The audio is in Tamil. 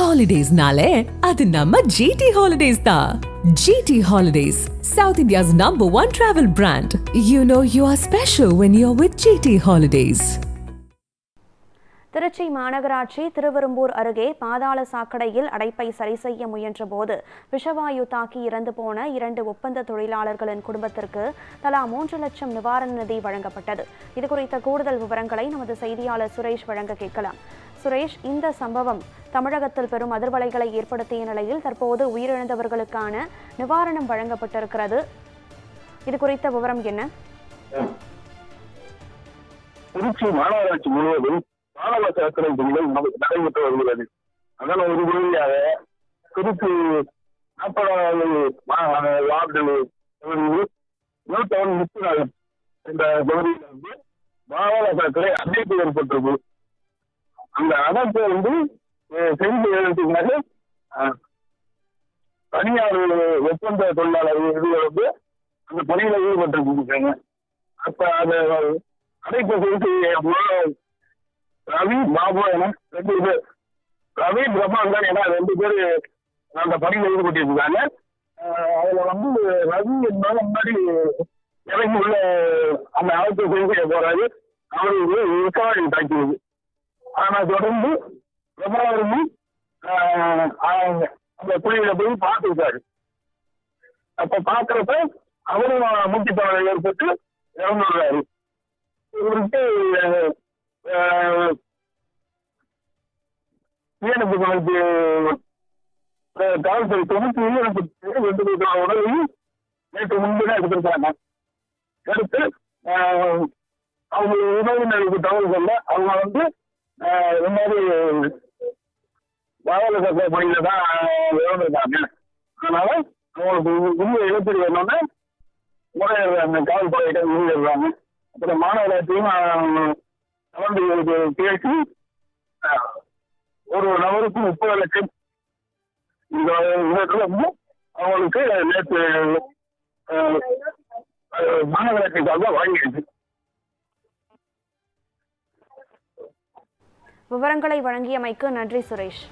Holidays-nale, adu namma GT Holidays da. GT Holidays, South India's #1 travel brand. You know you are special when you're with GT Holidays. Trichy மாநகராட்சி திருவெரும்பூர் அருகே பாதாள சாக்கடையில் அடைப்பை சரி செய்ய முயன்றபோது விஷவாயு தாக்கி இறந்து போன 2 ஒப்பந்த தொழிலாளர்களின் குடும்பத்திற்கு தலா 3 லட்சம் நிவாரண நிதி வழங்கப்பட்டது. இதுகுறித்த கூடுதல் விவரங்களை நமது செய்தியாளர் சுரேஷ் வழங்க கேட்கலாம். சுரேஷ், இந்த சம்பவம் தமிழகத்தில் பெரும் அதிர்வலைகளை ஏற்படுத்திய நிலையில் தற்போது உயிரிழந்தவர்களுக்கான நிவாரணம் வழங்கப்பட்டிருக்கிறது. இது குறித்த விவரம் என்ன? திருச்சி மாநகராட்சி முழுவதும் பாதாள சாக்கடை பணிகள் நடைபெற்று வருகிறது. அதன் ஒரு பகுதியாக திருச்சி 40வது வார்டு நூற்றவன் முத்துநகர் என்ற பகுதியில் வந்து பாதாள சாக்கடை அடைப்பு ஏற்பட்டது. அந்த அடைப்பை செய்தி எழுத்துக்காக தனியார் ஒப்பந்த தொழிலாளர்கள் அந்த பணியில ஈடுபட்டிருக்காங்க. அப்ப அந்த அடைப்பு குறித்து ரவி பாபு என 2 பேர், ரவி பிரம்மாண்டன் என 2 பேர் அந்த பணியில் ஈடுபட்டிருக்காங்க. அதுல ரவி என்பது முன்னாடி இறங்கி உள்ள அந்த அழைப்பு செய்ய போறாரு. அவருக்கு விசாரணை தாக்கியது. ஆனா தொடர்ந்து பிரபாகரனும் அந்த குழியில போய் பார்த்துருக்காரு. அப்ப பாக்குறப்ப அவரும் மூச்சுப்பாறை ஏற்பட்டு இறந்துடுறாரு. இவருக்கு காவல்துறை 2 உடலையும் நேற்று முன்புதான் எடுத்திருக்காங்க. எடுத்து அவங்க உறவினருக்கு தகவல் சொல்ல அவங்க இந்த மாதிரி பாதாள சாக்கடை பணியில தான் இறந்துருக்காங்க. அதனால அவங்களுக்கு உண்மை இழப்பீடு வேணும்னு முறையிடுறாங்க, காவல்துறையிட்ட முறையிடுறாங்க. அப்புறம் மாநகராட்சியும் கலந்து பேசி ஒரு நபருக்கு 30 லட்சம் இந்த அவங்களுக்கு நேற்று மாநகராட்சிக்காக வாங்கிடுச்சு. விவரங்களை வழங்கியமைக்கு நன்றி சுரேஷ்.